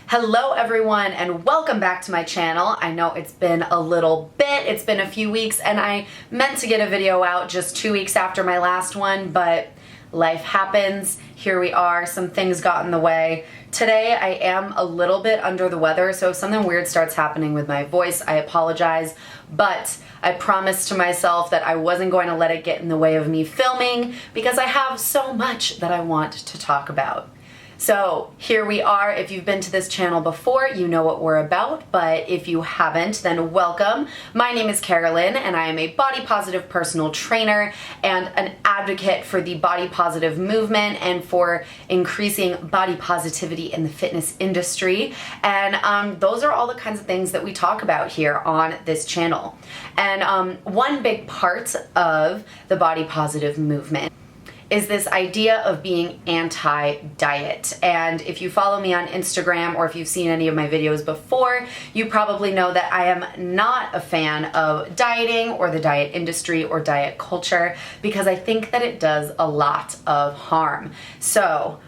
Hello everyone and welcome back to my channel. I know it's been a little bit, it's been a few weeks, and I meant to get a video out just 2 weeks after my last one, but life happens. Here we are, some things got in the way. Today I am a little bit under the weather, so if something weird starts happening with my voice, I apologize, but I promised to myself that I wasn't going to let it get in the way of me filming because I have so much that I want to talk about. So here we are. If you've been to this channel before, you know what we're about, but if you haven't, then welcome. My name is Carolyn and I am a body positive personal trainer and an advocate for the body positive movement and for increasing body positivity in the fitness industry. And those are all the kinds of things that we talk about here on this channel. And one big part of the body positive movement is this idea of being anti-diet. And if you follow me on Instagram or if you've seen any of my videos before, you probably know that I am not a fan of dieting or the diet industry or diet culture because I think that it does a lot of harm. So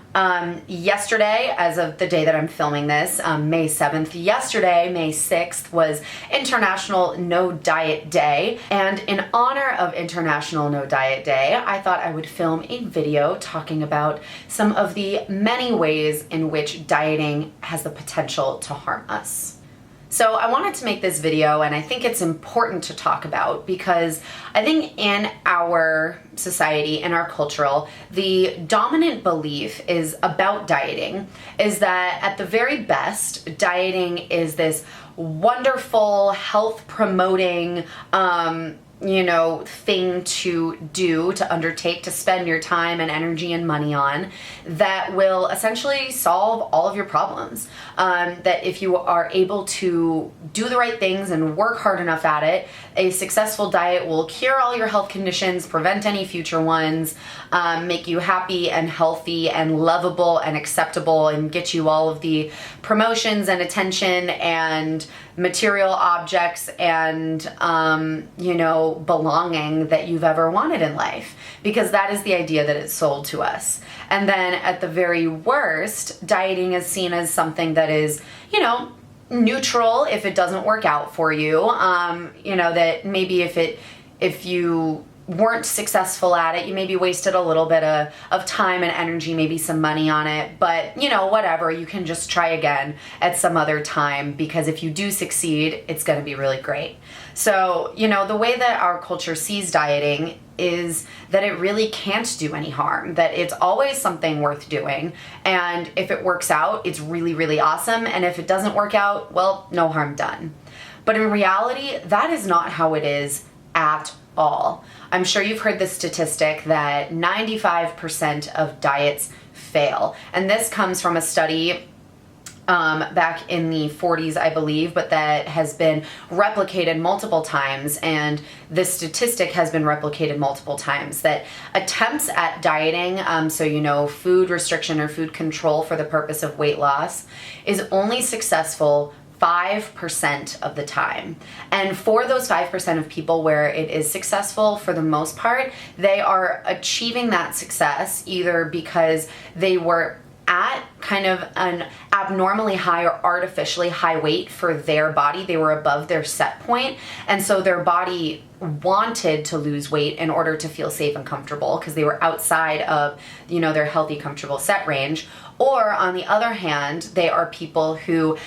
yesterday, as of the day that I'm filming this, May 7th, yesterday, May 6th, was International No Diet Day. And in honor of International No Diet Day, I thought I would film a video talking about some of the many ways in which dieting has the potential to harm us. So I wanted to make this video, and I think it's important to talk about because I think in our society, in our cultural, the dominant belief is about dieting is that at the very best, dieting is this wonderful, health promoting, thing to do, to undertake, to spend your time and energy and money on that will essentially solve all of your problems. That if you are able to do the right things and work hard enough at it, a successful diet will cure all your health conditions, prevent any future ones, make you happy and healthy and lovable and acceptable, and get you all of the promotions and attention and material objects and, belonging that you've ever wanted in life, because that is the idea that it's sold to us. And then at the very worst, dieting is seen as something that is, neutral if it doesn't work out for you. That maybe if you weren't successful at it, you maybe wasted a little bit of time and energy, maybe some money on it, but whatever, you can just try again at some other time, because if you do succeed, it's going to be really great. So, the way that our culture sees dieting is that it really can't do any harm, that it's always something worth doing, and if it works out, it's really, really awesome, and if it doesn't work out, well, no harm done. But in reality, that is not how it is at all. I'm sure you've heard the statistic that 95% of diets fail, and this comes from a study back in the 40s, I believe, but that has been replicated multiple times, and this statistic has been replicated multiple times, that attempts at dieting, food restriction or food control for the purpose of weight loss, is only successful 5% of the time. And for those 5% of people where it is successful, for the most part, they are achieving that success either because they were at kind of an abnormally high or artificially high weight for their body. They were above their set point, and so their body wanted to lose weight in order to feel safe and comfortable because they were outside of, their healthy, comfortable set range. Or on the other hand, they are people who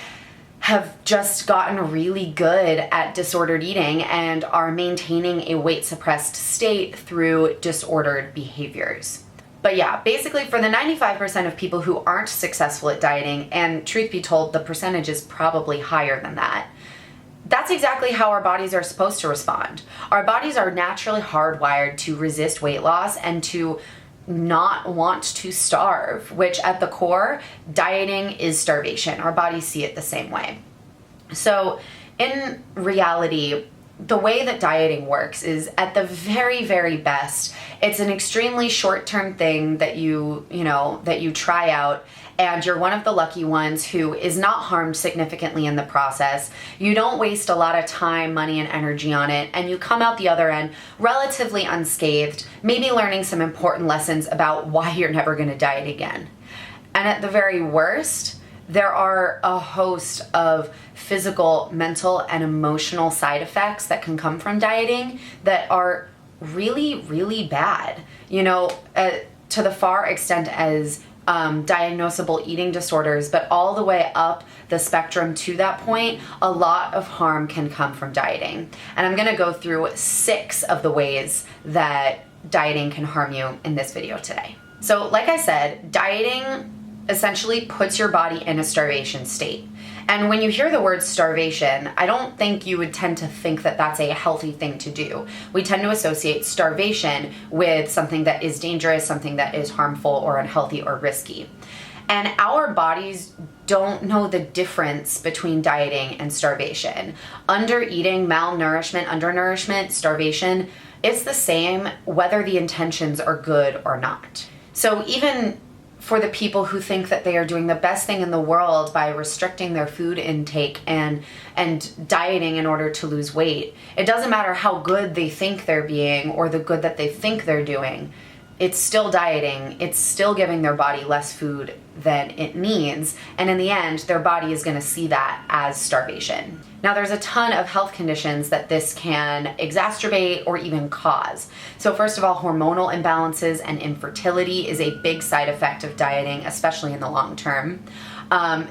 have just gotten really good at disordered eating and are maintaining a weight suppressed state through disordered behaviors. But yeah, basically for the 95% of people who aren't successful at dieting, and truth be told, the percentage is probably higher than that, that's exactly how our bodies are supposed to respond. Our bodies are naturally hardwired to resist weight loss and to not want to starve, which at the core, dieting is starvation. Our bodies see it the same way. So in reality, the way that dieting works is at the very, very best, it's an extremely short-term thing that you try out, and you're one of the lucky ones who is not harmed significantly in the process. You don't waste a lot of time, money, and energy on it, and you come out the other end relatively unscathed, maybe learning some important lessons about why you're never going to diet again. And at the very worst, there are a host of physical, mental, and emotional side effects that can come from dieting that are really, really bad. To the far extent as diagnosable eating disorders, but all the way up the spectrum to that point, a lot of harm can come from dieting. And I'm going to go through 6 of the ways that dieting can harm you in this video today. So like I said, dieting essentially puts your body in a starvation state. And when you hear the word starvation, I don't think you would tend to think that that's a healthy thing to do. We tend to associate starvation with something that is dangerous, something that is harmful or unhealthy or risky. And our bodies don't know the difference between dieting and starvation. Undereating, malnourishment, undernourishment, starvation, it's the same whether the intentions are good or not. So even for the people who think that they are doing the best thing in the world by restricting their food intake and dieting in order to lose weight, it doesn't matter how good they think they're being or the good that they think they're doing. It's still dieting. It's still giving their body less food than it needs. And in the end, their body is going to see that as starvation. Now, there's a ton of health conditions that this can exacerbate or even cause. So first of all, hormonal imbalances and infertility is a big side effect of dieting, especially in the long term.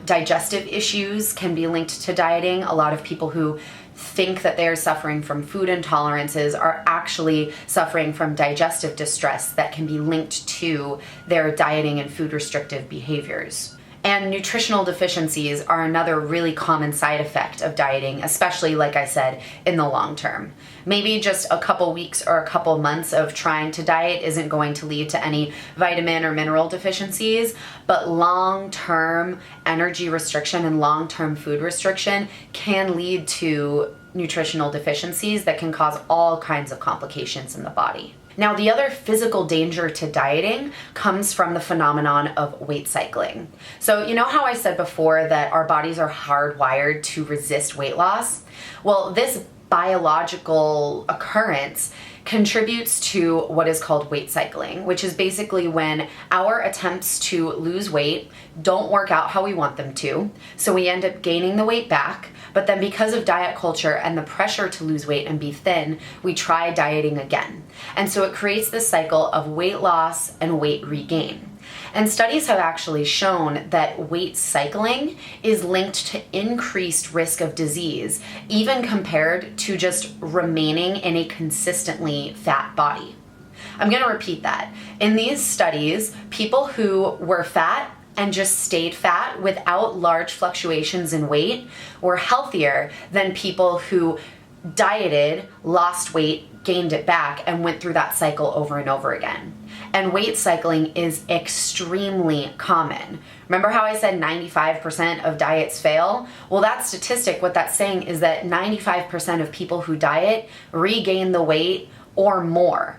Digestive issues can be linked to dieting. A lot of people who think that they're suffering from food intolerances are actually suffering from digestive distress that can be linked to their dieting and food restrictive behaviors. And nutritional deficiencies are another really common side effect of dieting, especially, like I said, in the long term. Maybe just a couple weeks or a couple months of trying to diet isn't going to lead to any vitamin or mineral deficiencies, but long-term energy restriction and long-term food restriction can lead to nutritional deficiencies that can cause all kinds of complications in the body. Now, the other physical danger to dieting comes from the phenomenon of weight cycling. So you know how I said before that our bodies are hardwired to resist weight loss? Well, this biological occurrence contributes to what is called weight cycling, which is basically when our attempts to lose weight don't work out how we want them to. So we end up gaining the weight back, but then because of diet culture and the pressure to lose weight and be thin, we try dieting again. And so it creates this cycle of weight loss and weight regain. And studies have actually shown that weight cycling is linked to increased risk of disease, even compared to just remaining in a consistently fat body. I'm going to repeat that. In these studies, people who were fat and just stayed fat without large fluctuations in weight were healthier than people who dieted, lost weight, gained it back, and went through that cycle over and over again. And weight cycling is extremely common. Remember how I said 95% of diets fail? Well, that statistic, what that's saying is that 95% of people who diet regain the weight or more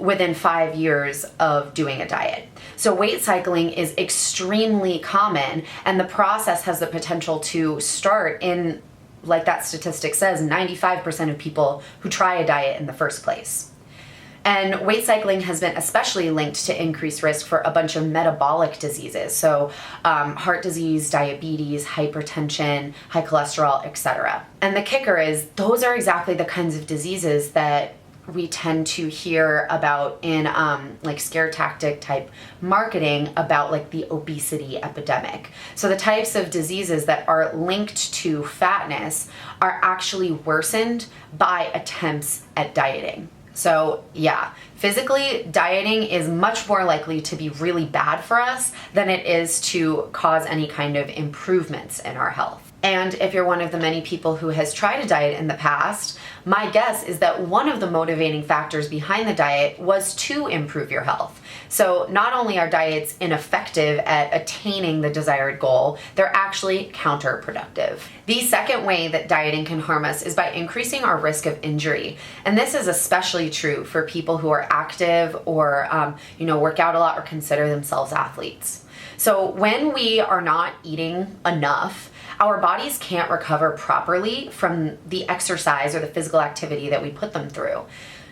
within 5 years of doing a diet. So weight cycling is extremely common, and the process has the potential to start in, like that statistic says, 95% of people who try a diet in the first place. And weight cycling has been especially linked to increased risk for a bunch of metabolic diseases. So heart disease, diabetes, hypertension, high cholesterol, etc. And the kicker is those are exactly the kinds of diseases that we tend to hear about in like scare tactic type marketing about like the obesity epidemic. So the types of diseases that are linked to fatness are actually worsened by attempts at dieting. So yeah, physically, dieting is much more likely to be really bad for us than it is to cause any kind of improvements in our health. And if you're one of the many people who has tried a diet in the past, my guess is that one of the motivating factors behind the diet was to improve your health. So not only are diets ineffective at attaining the desired goal, they're actually counterproductive. The second way that dieting can harm us is by increasing our risk of injury. And this is especially true for people who are active or work out a lot or consider themselves athletes. So when we are not eating enough, our bodies can't recover properly from the exercise or the physical activity that we put them through.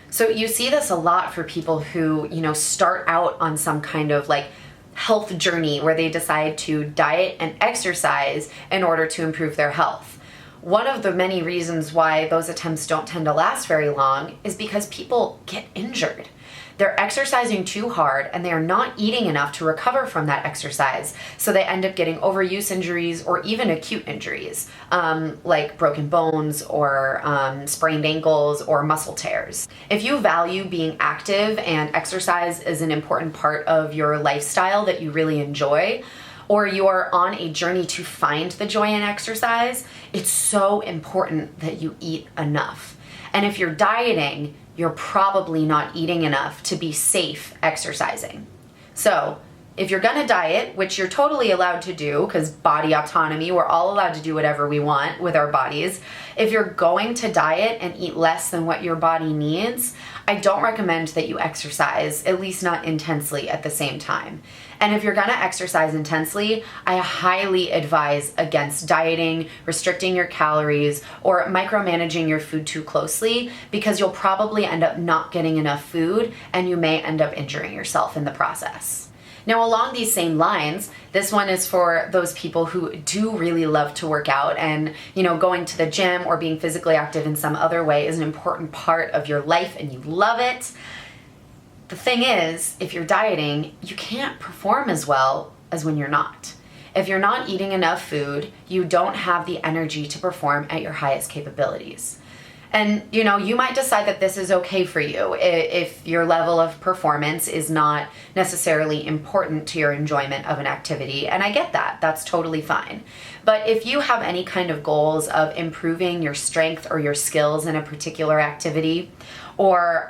So you see this a lot for people who, start out on some kind of like health journey where they decide to diet and exercise in order to improve their health. One of the many reasons why those attempts don't tend to last very long is because people get injured. They're exercising too hard and they are not eating enough to recover from that exercise. So they end up getting overuse injuries or even acute injuries, like broken bones or sprained ankles or muscle tears. If you value being active and exercise is an important part of your lifestyle that you really enjoy, or you're on a journey to find the joy in exercise, it's so important that you eat enough. And if you're dieting, you're probably not eating enough to be safe exercising. So if you're gonna diet, which you're totally allowed to do because body autonomy, we're all allowed to do whatever we want with our bodies. If you're going to diet and eat less than what your body needs, I don't recommend that you exercise, at least not intensely at the same time. And if you're gonna exercise intensely, I highly advise against dieting, restricting your calories, or micromanaging your food too closely because you'll probably end up not getting enough food and you may end up injuring yourself in the process. Now, along these same lines, this one is for those people who do really love to work out and, going to the gym or being physically active in some other way is an important part of your life and you love it. The thing is, if you're dieting, you can't perform as well as when you're not. If you're not eating enough food, you don't have the energy to perform at your highest capabilities. And, you might decide that this is okay for you if your level of performance is not necessarily important to your enjoyment of an activity. And I get that. That's totally fine. But if you have any kind of goals of improving your strength or your skills in a particular activity, or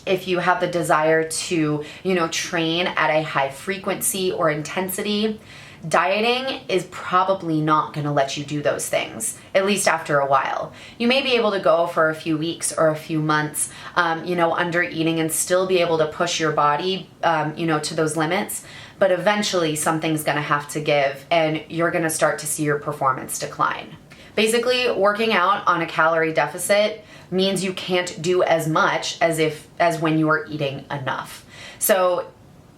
if you have the desire to, train at a high frequency or intensity, dieting is probably not going to let you do those things, at least after a while. You may be able to go for a few weeks or a few months, under eating and still be able to push your body, to those limits. But eventually something's going to have to give and you're going to start to see your performance decline. Basically, working out on a calorie deficit means you can't do as much as when you are eating enough. So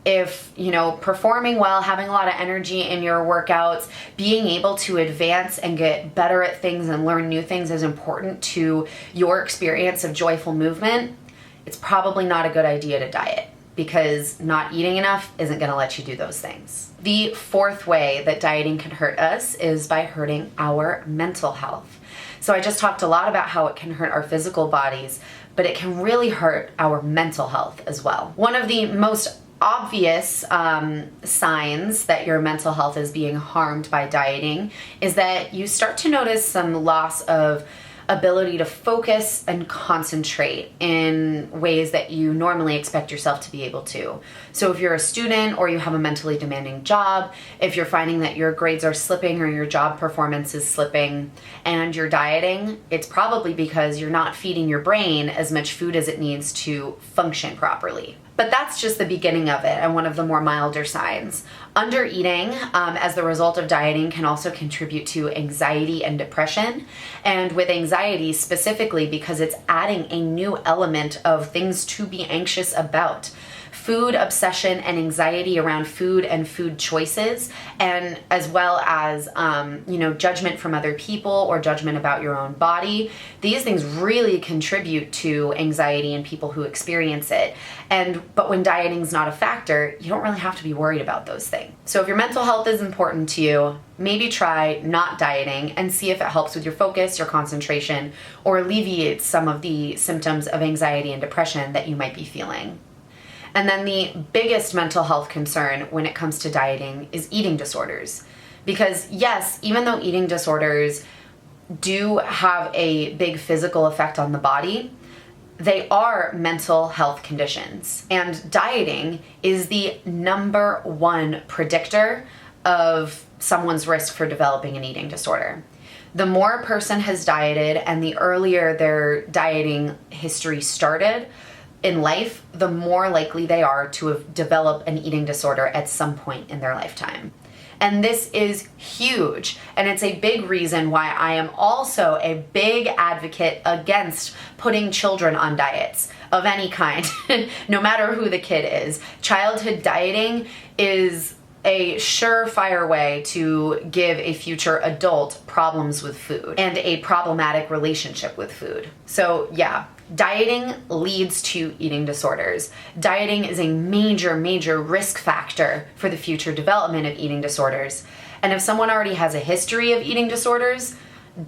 if, performing well, having a lot of energy in your workouts, being able to advance and get better at things and learn new things is important to your experience of joyful movement, it's probably not a good idea to diet because not eating enough isn't going to let you do those things. The fourth way that dieting can hurt us is by hurting our mental health. So I just talked a lot about how it can hurt our physical bodies, but it can really hurt our mental health as well. One of the most obvious signs that your mental health is being harmed by dieting is that you start to notice some loss of ability to focus and concentrate in ways that you normally expect yourself to be able to. So if you're a student or you have a mentally demanding job, if you're finding that your grades are slipping or your job performance is slipping and you're dieting, it's probably because you're not feeding your brain as much food as it needs to function properly. But that's just the beginning of it and one of the more milder signs. Undereating as the result of dieting can also contribute to anxiety and depression. And with anxiety specifically because it's adding a new element of things to be anxious about. Food obsession and anxiety around food and food choices, and as well as judgment from other people or judgment about your own body. These things really contribute to anxiety in people who experience it. But when dieting is not a factor, you don't really have to be worried about those things. So if your mental health is important to you, maybe try not dieting and see if it helps with your focus, your concentration, or alleviates some of the symptoms of anxiety and depression that you might be feeling. And then the biggest mental health concern when it comes to dieting is eating disorders. Because yes, even though eating disorders do have a big physical effect on the body, they are mental health conditions. And dieting is the number one predictor of someone's risk for developing an eating disorder. The more a person has dieted and the earlier their dieting history started in life, the more likely they are to have developed an eating disorder at some point in their lifetime. And this is huge. And it's a big reason why I am also a big advocate against putting children on diets of any kind, no matter who the kid is. Childhood dieting is a surefire way to give a future adult problems with food and a problematic relationship with food. So yeah, dieting leads to eating disorders. Dieting is a major, major risk factor for the future development of eating disorders. And if someone already has a history of eating disorders,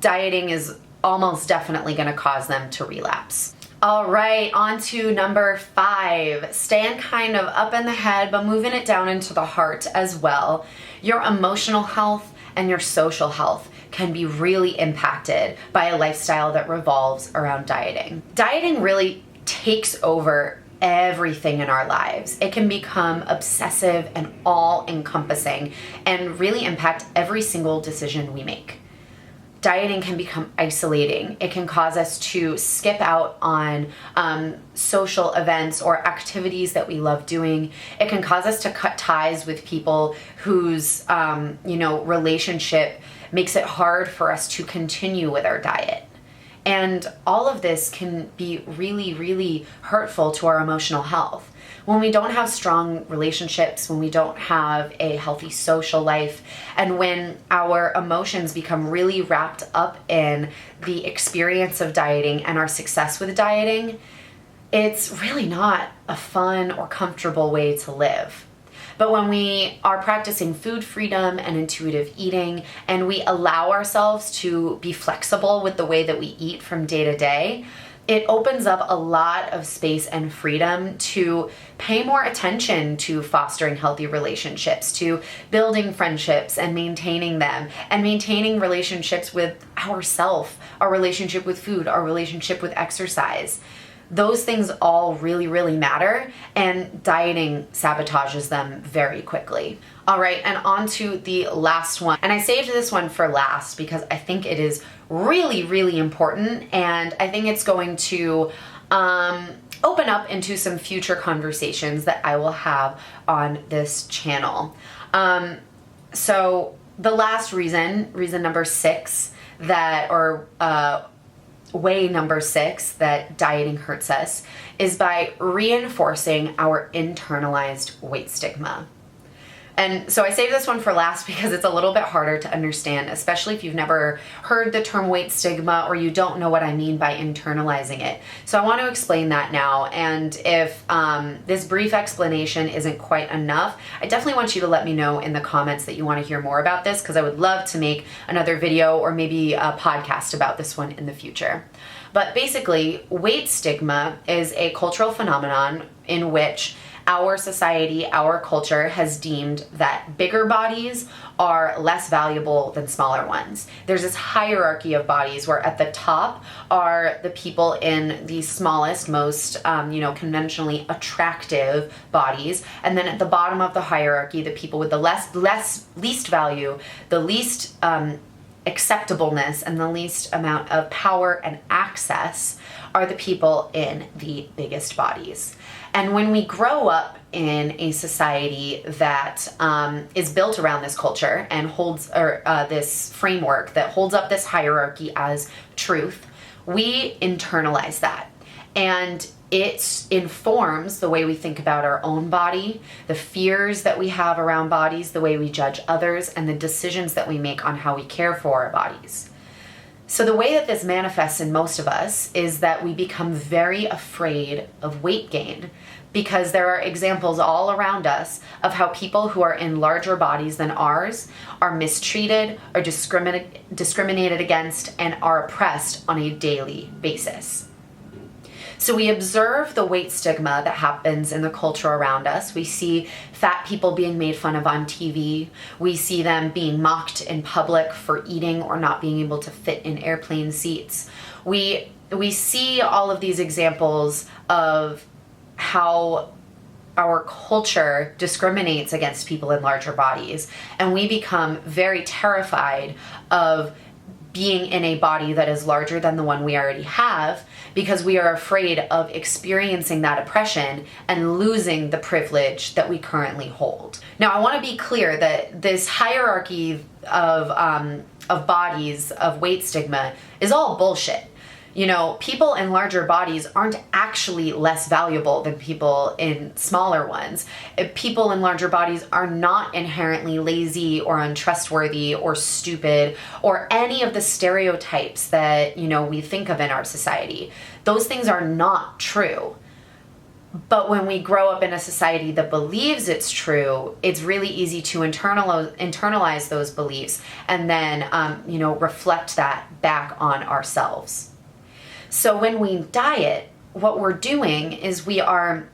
dieting is almost definitely going to cause them to relapse. All right, on to number 5. Staying kind of up in the head, but moving it down into the heart as well. Your emotional health and your social health can be really impacted by a lifestyle that revolves around dieting. Dieting really takes over everything in our lives. It can become obsessive and all-encompassing and really impact every single decision we make. Dieting can become isolating. It can cause us to skip out on social events or activities that we love doing. It can cause us to cut ties with people whose relationship makes it hard for us to continue with our diet. And all of this can be really, really hurtful to our emotional health. When we don't have strong relationships, when we don't have a healthy social life, and when our emotions become really wrapped up in the experience of dieting and our success with dieting, it's really not a fun or comfortable way to live. But when we are practicing food freedom and intuitive eating, and we allow ourselves to be flexible with the way that we eat from day to day, it opens up a lot of space and freedom to pay more attention to fostering healthy relationships, to building friendships and maintaining them, and maintaining relationships with ourselves, our relationship with food, our relationship with exercise. Those things all really, really matter, and dieting sabotages them very quickly. All right, and on to the last one. And I saved this one for last because I think it is really, really important, and I think it's going to open up into some future conversations that I will have on this channel. So the last reason number 6 way number 6 that dieting hurts us is by reinforcing our internalized weight stigma. And so I saved this one for last because it's a little bit harder to understand, especially if you've never heard the term weight stigma or you don't know what I mean by internalizing it. So I want to explain that now. And if this brief explanation isn't quite enough, I definitely want you to let me know in the comments that you want to hear more about this, because I would love to make another video or maybe a podcast about this one in the future. But basically, weight stigma is a cultural phenomenon in which our society, our culture has deemed that bigger bodies are less valuable than smaller ones. There's this hierarchy of bodies where at the top are the people in the smallest, most conventionally attractive bodies, and then at the bottom of the hierarchy, the people with the least value, the least acceptableness, and the least amount of power and access are the people in the biggest bodies. And when we grow up in a society that is built around this culture and holds this framework that holds up this hierarchy as truth, we internalize that. And it informs the way we think about our own body, the fears that we have around bodies, the way we judge others, and the decisions that we make on how we care for our bodies. So the way that this manifests in most of us is that we become very afraid of weight gain, because there are examples all around us of how people who are in larger bodies than ours are mistreated, are discriminated against, and are oppressed on a daily basis. So we observe the weight stigma that happens in the culture around us. We see fat people being made fun of on TV. We see them being mocked in public for eating or not being able to fit in airplane seats. We see all of these examples of how our culture discriminates against people in larger bodies, and we become very terrified of being in a body that is larger than the one we already have, because we are afraid of experiencing that oppression and losing the privilege that we currently hold. Now, I want to be clear that this hierarchy of bodies, of weight stigma, is all bullshit. You know, people in larger bodies aren't actually less valuable than people in smaller ones. People in larger bodies are not inherently lazy or untrustworthy or stupid or any of the stereotypes that, you know, we think of in our society. Those things are not true. But when we grow up in a society that believes it's true, it's really easy to internalize those beliefs and then, reflect that back on ourselves. So when we diet, what we're doing is we are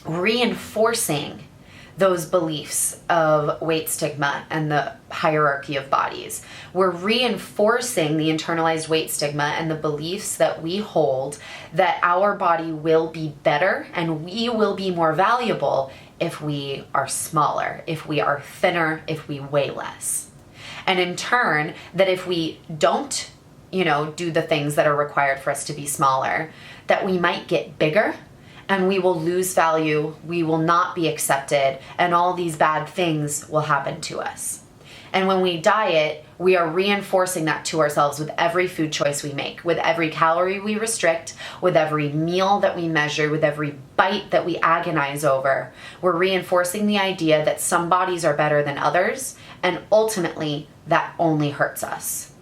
reinforcing those beliefs of weight stigma and the hierarchy of bodies. We're reinforcing the internalized weight stigma and the beliefs that we hold that our body will be better and we will be more valuable if we are smaller, if we are thinner, if we weigh less. And in turn, that if we don't do the things that are required for us to be smaller, that we might get bigger and we will lose value, we will not be accepted, and all these bad things will happen to us. And when we diet, we are reinforcing that to ourselves with every food choice we make, with every calorie we restrict, with every meal that we measure, with every bite that we agonize over. We're reinforcing the idea that some bodies are better than others, and ultimately that only hurts us.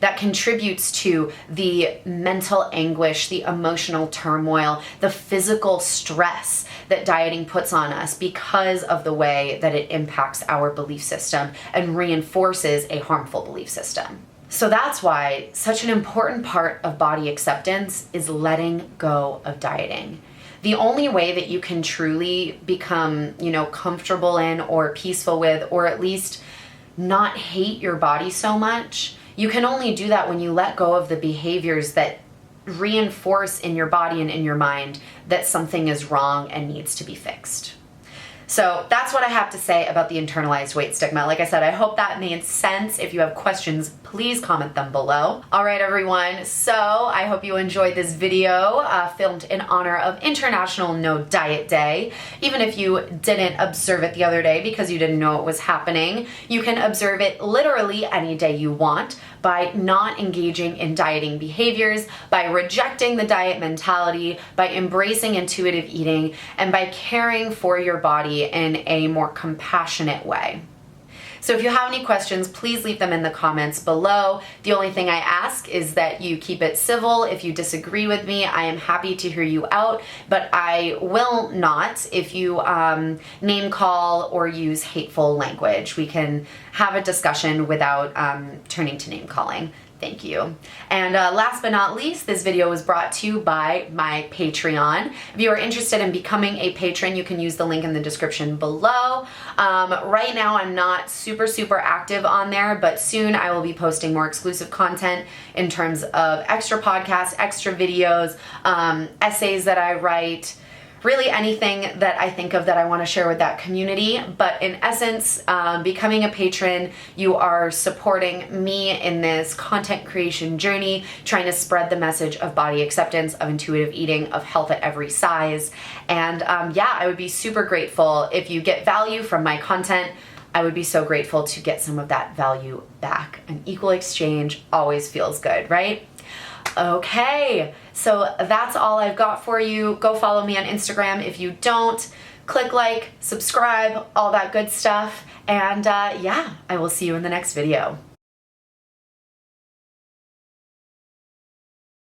That contributes to the mental anguish, the emotional turmoil, the physical stress that dieting puts on us because of the way that it impacts our belief system and reinforces a harmful belief system. So that's why such an important part of body acceptance is letting go of dieting. The only way that you can truly become, comfortable in or peaceful with, or at least not hate your body so much, you can only do that when you let go of the behaviors that reinforce in your body and in your mind that something is wrong and needs to be fixed. So that's what I have to say about the internalized weight stigma. Like I said, I hope that made sense. If you have questions, please comment them below. All right, everyone. So I hope you enjoyed this video filmed in honor of International No Diet Day. Even if you didn't observe it the other day because you didn't know it was happening, you can observe it literally any day you want by not engaging in dieting behaviors, by rejecting the diet mentality, by embracing intuitive eating, and by caring for your body in a more compassionate way. So if you have any questions, please leave them in the comments below. The only thing I ask is that you keep it civil. If you disagree with me, I am happy to hear you out, but I will not if you name call or use hateful language. We can have a discussion without turning to name calling. Thank you. And last but not least, this video was brought to you by my Patreon. If you are interested in becoming a patron, you can use the link in the description below. Right now, I'm not super active on there, but soon I will be posting more exclusive content in terms of extra podcasts, extra videos, essays that I write, really anything that I think of that I want to share with that community. But in essence, becoming a patron, you are supporting me in this content creation journey, trying to spread the message of body acceptance, of intuitive eating, of health at every size. And I would be super grateful if you get value from my content. I would be so grateful to get some of that value back. An equal exchange always feels good, right? Okay, so that's all I've got for you. Go follow me on Instagram. If you don't, click like, subscribe, all that good stuff. And I will see you in the next video.